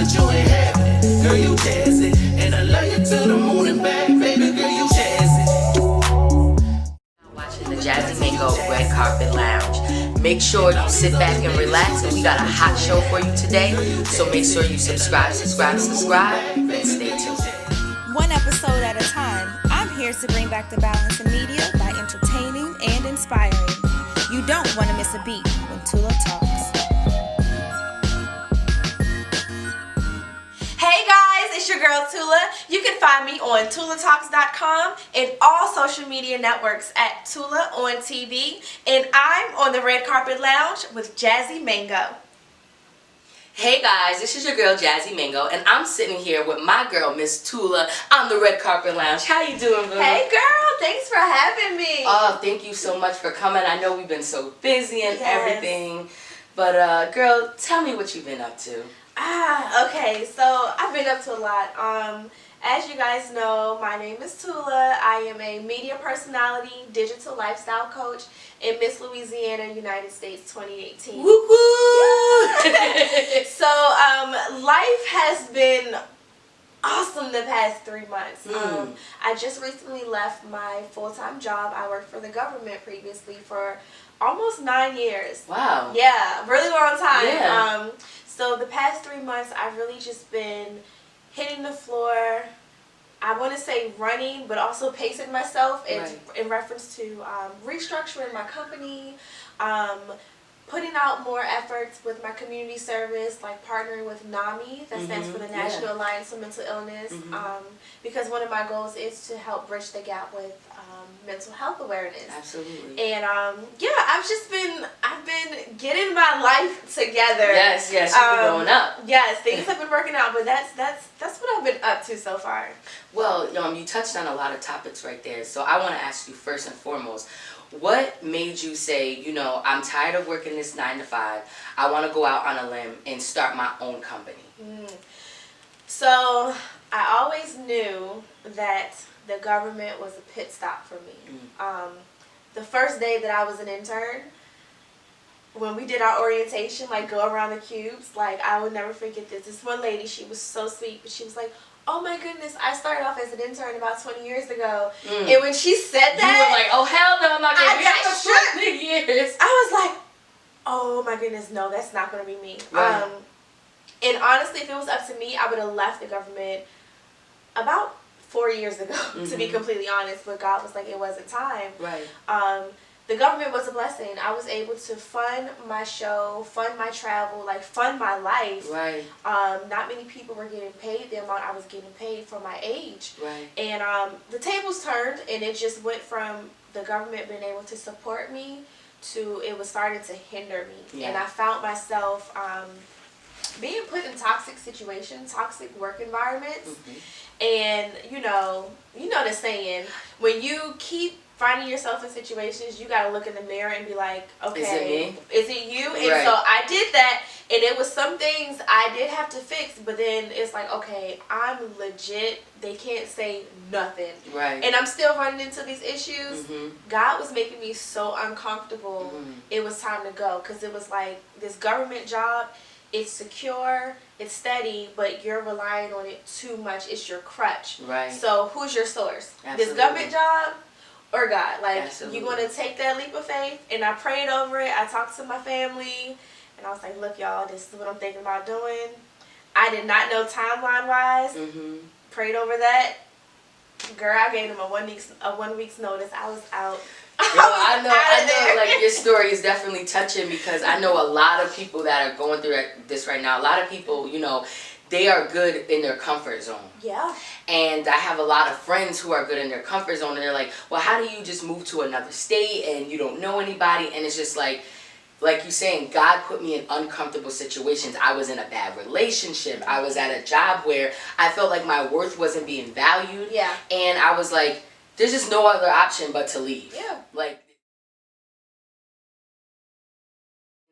that you ain't having it. Girl, you jazzy. And I love you to the moon and back, baby girl, you jazzy. Watching the Jazzy Mango Red Carpet Lounge. Make sure you sit back and relax, and we got a hot show for you today. So make sure you subscribe, and stay tuned. One episode at a time, I'm here to bring back the balance in media by entertaining and inspiring. You don't want to miss a beat when Tula talks. Hey guys, it's your girl Tula. You can find me on tulatalks.com and all social media networks at Tula on TV. And I'm on the Red Carpet Lounge with Jazzy Mango. Hey guys, this is your girl Jazzy Mango, and I'm sitting here with my girl Miss Tula on the Red Carpet Lounge. How you doing, boo? Hey girl, thanks for having me. Oh, thank you so much for coming. I know we've been so busy and everything, but girl, tell me what you've been up to. Okay, so I've been up to a lot. As you guys know, my name is Tula. I am a media personality, digital lifestyle coach in Miss Louisiana, United States 2018. Woo-hoo! So, life has been awesome the past 3 months. I just recently left my full-time job. I worked for the government previously for almost 9 years. Wow. Yeah, really long time. Yeah. So the past 3 months, I've really just been hitting the floor. I want to say running, but also pacing myself in reference to restructuring my company, putting out more efforts with my community service, like partnering with NAMI, that stands for the National Alliance for Mental Illness, because one of my goals is to help bridge the gap with mental health awareness. Absolutely. And yeah, I've been getting my life together. Yes, you've been going up. Yes, things have been working out, but that's what I've been up to so far. Well, you touched on a lot of topics right there, so I want to ask you first and foremost, what made you say, I'm tired of working this 9 to 5, I want to go out on a limb and start my own company? So, I always knew that the government was a pit stop for me. The first day that I was an intern, when we did our orientation, like go around the cubes, like I would never forget this. This one lady, she was so sweet, but she was like, oh my goodness, I started off as an intern about 20 years ago. And when she said that, you were like, oh hell no, I'm not going to be here for 20 years. I was like, oh my goodness, no, that's not going to be me. Right. And honestly, if it was up to me, I would have left the government about 4 years ago, to be completely honest, but God was like, it wasn't time. Right. The government was a blessing. I was able to fund my show, fund my travel, like fund my life. Right. Not many people were getting paid the amount I was getting paid for my age. Right. And the tables turned, and it just went from the government being able to support me to it was starting to hinder me. Yeah. And I found myself being put in toxic situations, toxic work environments. And you know the saying, when you keep finding yourself in situations, you gotta look in the mirror and be like, okay, is it me? Is it you? And so I did that, and it was some things I did have to fix, but then it's like, okay, I'm legit. They can't say nothing. Right. And I'm still running into these issues. God was making me so uncomfortable. It was time to go, because it was like this government job. It's secure, it's steady, but you're relying on it too much. It's your crutch. Right. So who's your source? Absolutely. This government job or God? Like, Absolutely. you want to take that leap of faith? And I prayed over it. I talked to my family, and I was like, look, y'all, this is what I'm thinking about doing. I did not know timeline-wise. Prayed over that. Girl, I gave them a 1 week's notice. I was out. I know, like, your story is definitely touching, because I know a lot of people that are going through this right now. A lot of people, they are good in their comfort zone. Yeah. And I have a lot of friends who are good in their comfort zone, and they're like, well, how do you just move to another state and you don't know anybody? And it's just like you're saying, God put me in uncomfortable situations. I was in a bad relationship. I was at a job where I felt like my worth wasn't being valued. Yeah. And I was like, there's just no other option but to leave. Yeah. Like,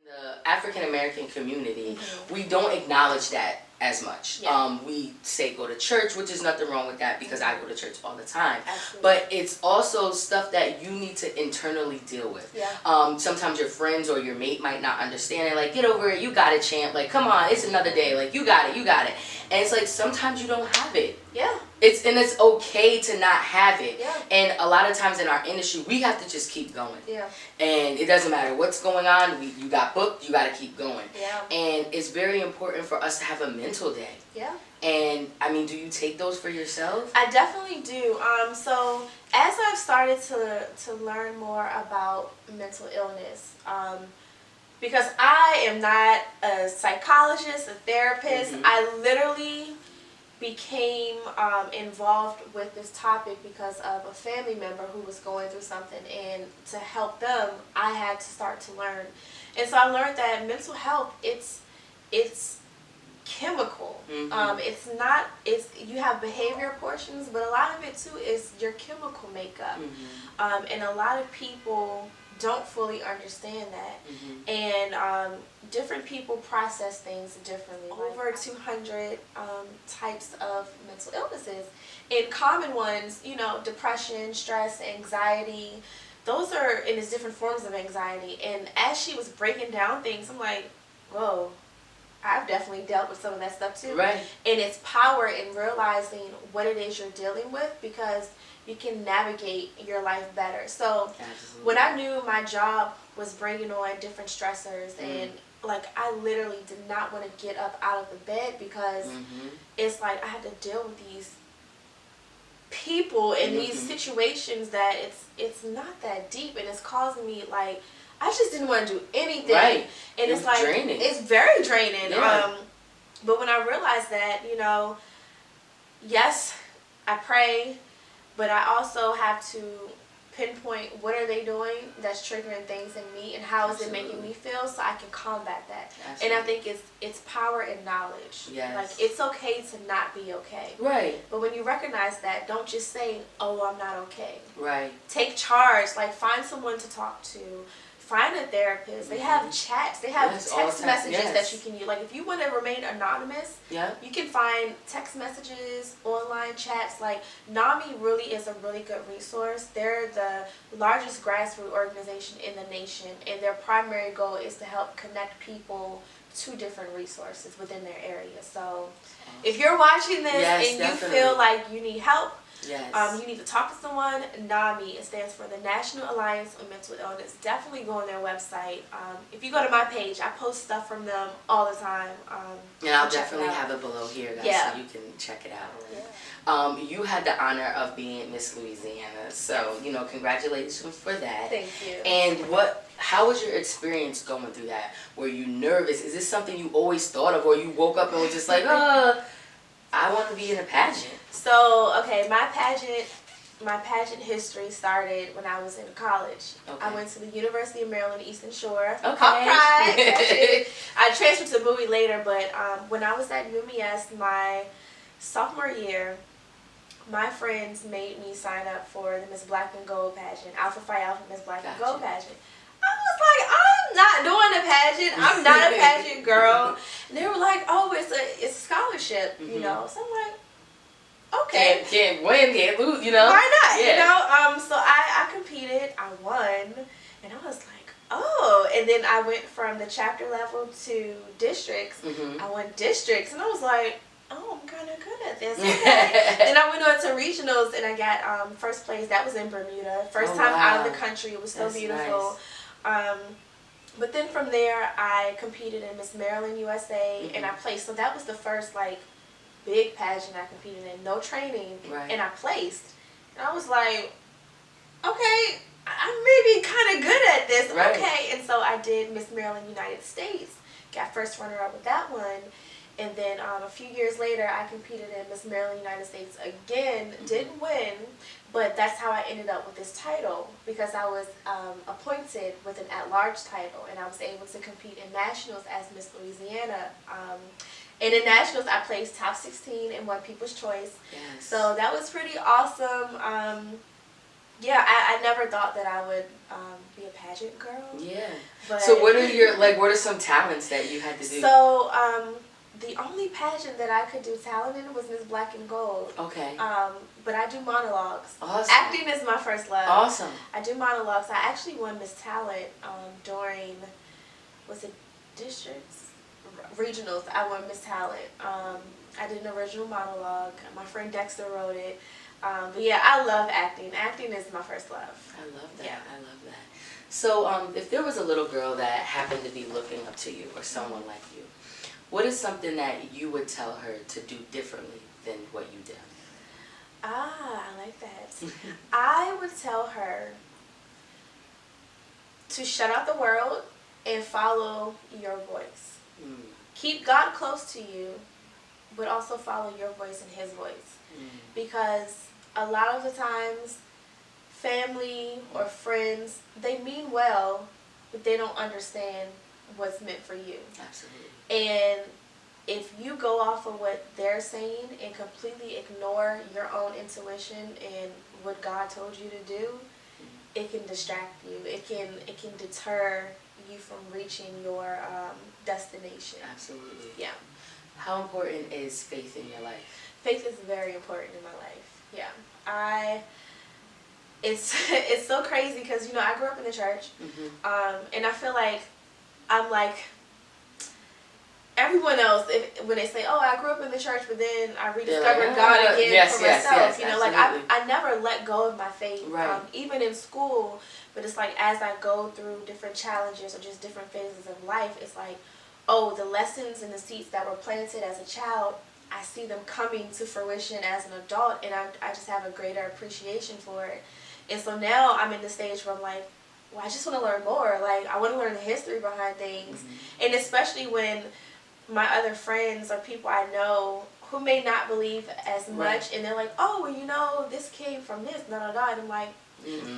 the African American community, we don't acknowledge that as much. Yeah. We say go to church, which is nothing wrong with that because I go to church all the time. Absolutely. But it's also stuff that you need to internally deal with. Yeah. Sometimes your friends or your mate might not understand it. Like, get over it, you got it, champ. Like, come on, it's another day. Like, you got it, you got it. And it's like sometimes you don't have it. Yeah. It's okay to not have it. Yeah. And a lot of times in our industry, we have to just keep going. Yeah. And it doesn't matter what's going on. You got booked, you got to keep going. Yeah. And it's very important for us to have a mental day. Yeah. And I mean, do you take those for yourself? I definitely do. So as I've started to learn more about mental illness, because I am not a psychologist, a therapist, I literally became involved with this topic because of a family member who was going through something, and to help them, I had to start to learn. And so I learned that mental health, it's chemical. It's you have behavior portions, but a lot of it too is your chemical makeup. And a lot of people don't fully understand that. And different people process things differently. Over 200 types of mental illnesses. And common ones, you know, depression, stress, anxiety, those are in its different forms of anxiety. And as she was breaking down things, I'm like, whoa, I've definitely dealt with some of that stuff too. Right. And it's power in realizing what it is you're dealing with, because you can navigate your life better. So when I knew my job was bringing on different stressors, and like I literally did not want to get up out of the bed, because it's like I had to deal with these people in these situations that it's not that deep, and it's causing me, like, I just didn't want to do anything. Right. And it's like draining. It's very draining. Yeah. But when I realized that, you know, yes, I pray, but I also have to pinpoint what are they doing that's triggering things in me, and how is it making me feel, so I can combat that. And I think it's power in knowledge. Yes. Like, it's okay to not be okay. Right. But when you recognize that, don't just say, oh, I'm not okay. Right. Take charge. Like, find someone to talk to. Find a therapist. They have chats. They have text messages that you can use. Like, if you want to remain anonymous, you can find text messages, online chats. Like, NAMI really is a really good resource. They're the largest grassroots organization in the nation, and their primary goal is to help connect people to different resources within their area. So if you're watching this and you feel like you need help, you need to talk to someone. NAMI, it stands for the National Alliance on Mental Illness. Definitely go on their website. If you go to my page, I post stuff from them all the time. And I'll definitely have it below here, guys, so you can check it out. You had the honor of being Miss Louisiana, so, you know, congratulations for that. Thank you. And how was your experience going through that? Were you nervous? Is this something you always thought of, or you woke up and was just like, I want to be in a pageant? So, okay, my pageant history started when I was in college. Okay. I went to the University of Maryland, Eastern Shore. Okay. Pop pride. I transferred to Bowie later, but when I was at UMES my sophomore year, my friends made me sign up for the Miss Black and Gold pageant, Alpha Phi Alpha Miss Black and Gold pageant. I was like, I'm not doing a pageant. I'm not a pageant girl. And they were like, oh, it's a scholarship, you know. So I'm like, okay. Can't win, can't lose, you know. Why not? You know. So I competed. I won, and I was like, oh. And then I went from the chapter level to districts. I won districts, and I was like, oh, I'm kind of good at this. Okay. Then I went on to regionals, and I got first place. That was in Bermuda. First time out of the country. It was so beautiful. Nice. But then from there, I competed in Miss Maryland USA, and I placed. So that was the first, like, big pageant I competed in. No training, and I placed. And I was like, okay, I'm maybe kind of good at this. Okay. And so I did Miss Maryland United States. Got first runner-up with that one. And then a few years later, I competed in Miss Maryland United States again. Didn't win, but that's how I ended up with this title, because I was appointed with an at-large title, and I was able to compete in nationals as Miss Louisiana. And in nationals, I placed top 16 and won People's Choice. So that was pretty awesome. Yeah, I never thought that I would be a pageant girl. Yeah. But so what are some talents that you had to do? So The only pageant that I could do talent in was Miss Black and Gold. Okay. But I do monologues. Awesome. Acting is my first love. Awesome. I do monologues. I actually won Miss Talent during, was it districts? Regionals. I won Miss Talent. I did an original monologue. My friend Dexter wrote it. But yeah, I love acting. Acting is my first love. I love that. Yeah. I love that. So, if there was a little girl that happened to be looking up to you or someone like you, what is something that you would tell her to do differently than what you did? I like that. I would tell her to shut out the world and follow your voice. Keep God close to you, but also follow your voice and His voice. Because a lot of the times, family or friends, they mean well, but they don't understand what's meant for you. Absolutely. And if you go off of what they're saying and completely ignore your own intuition and what God told you to do, it can distract you. It can deter you from reaching your destination. Absolutely. Yeah. How important is faith in your life? Faith is very important in my life. Yeah. It's so crazy because, I grew up in the church. And I feel like I'm like everyone else, when they say, "Oh, I grew up in the church, but then I rediscovered God again for myself," like I never let go of my faith, right. Even in school. But it's like as I go through different challenges or just different phases of life, it's like, oh, the lessons and the seeds that were planted as a child, I see them coming to fruition as an adult, and I just have a greater appreciation for it. And so now I'm in the stage where I'm like, well, I just want to learn more. Like, I want to learn the history behind things, and especially when my other friends or people I know who may not believe as much, and they're like, oh, well, this came from this, and I'm like,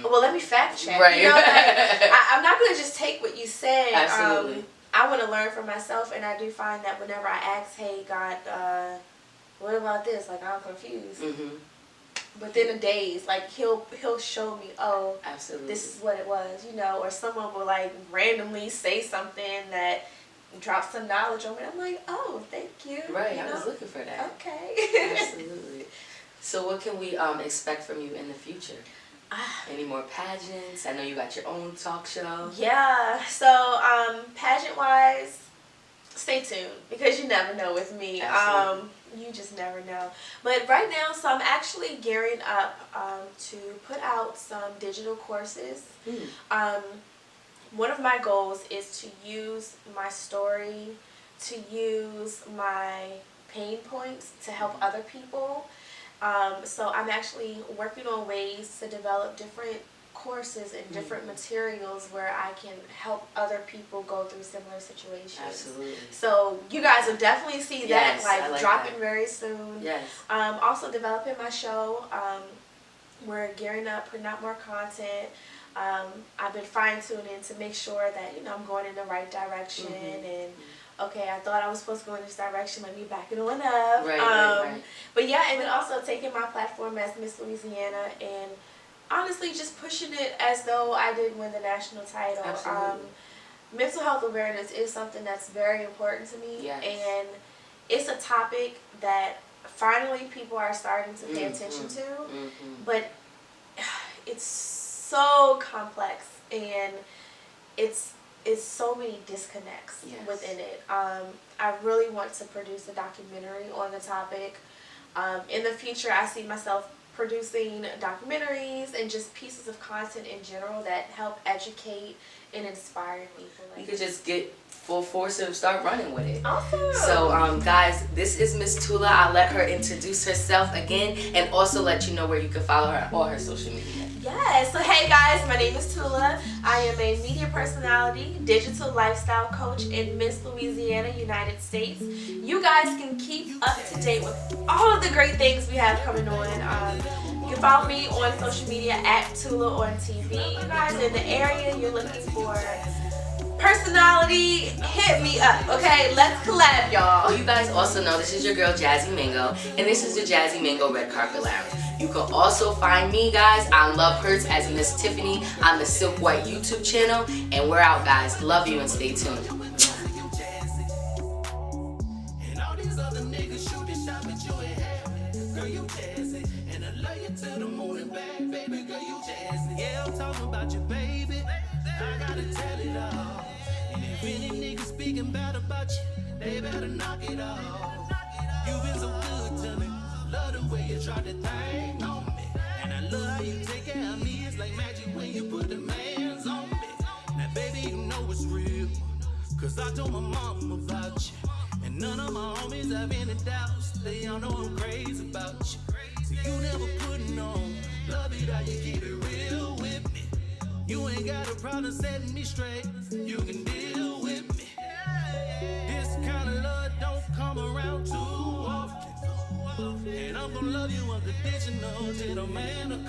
well, let me fact check. Right. I'm not going to just take what you said. Absolutely. I want to learn for myself, and I do find that whenever I ask, hey, God, what about this? Like, I'm confused. Within a days, like, he'll show me, oh, absolutely, this is what it was, or someone will, like, randomly say something that drop some knowledge on me. I'm like, oh, thank you. Right, I was looking for that. Okay. Absolutely. So what can we expect from you in the future? Any more pageants? I know you got your own talk show. Yeah. So pageant-wise, stay tuned because you never know with me. Absolutely. You just never know. But right now, so I'm actually gearing up to put out some digital courses. One of my goals is to use my story, to use my pain points to help other people. So I'm actually working on ways to develop different courses and different materials where I can help other people go through similar situations. Absolutely. So you guys will definitely see that like dropping that. very soon. Yes. Also developing my show. We're gearing up, putting out more content. I've been fine-tuning to make sure that, I'm going in the right direction and okay, I thought I was supposed to go in this direction, let me back it on up. Right. But yeah, and then also taking my platform as Miss Louisiana and honestly just pushing it as though I did win the national title. Absolutely. Mental health awareness is something that's very important to me. Yes. And it's a topic that finally people are starting to pay attention to. But it's so complex and it's so many disconnects within it. I really want to produce a documentary on the topic. In the future, I see myself producing documentaries and just pieces of content in general that help educate and inspire people. You could just get full force and start running with it. Awesome. So, guys, this is Miss Tula. I'll let her introduce herself again and also let you know where you can follow her on all her social media. Yes. So, hey guys, my name is Tula. I am a media personality, digital lifestyle coach in Miss Louisiana, United States. You guys can keep up to date with all of the great things we have coming on. You can follow me on social media at Tula on TV. You guys in the area, you're looking for personality, hit me up, okay? Let's collab, y'all. Oh, you guys also know this is your girl Jazzy Mango, and this is the Jazzy Mango Red Carpet Lounge. You can also find me, guys, on Love Hurts as Miss Tiffany on the Silk White YouTube channel, and we're out, guys. Love you and stay tuned. other niggas shooting shot, but you ain't have it. Girl, you jazzy, and I love you to the moon and back, baby. Girl, you jazzy. Yeah, I'm talking about you, baby. I gotta tell it all. And if any niggas speaking bad about you, they better knock it off. You been so good to me. Love the way you try to thing on me. And I love how you take care of me. It's like magic when you put the hands on me. Now, baby, you know it's real. Cause I told my mom about you. And none of my homies have any doubts. They all know I'm crazy about you. So you never putting on. Love it how you keep it real with me. You ain't got a problem setting me straight. You can deal with me. This kind of love don't come around too often. And I'm gonna love you unconditional till the man will call.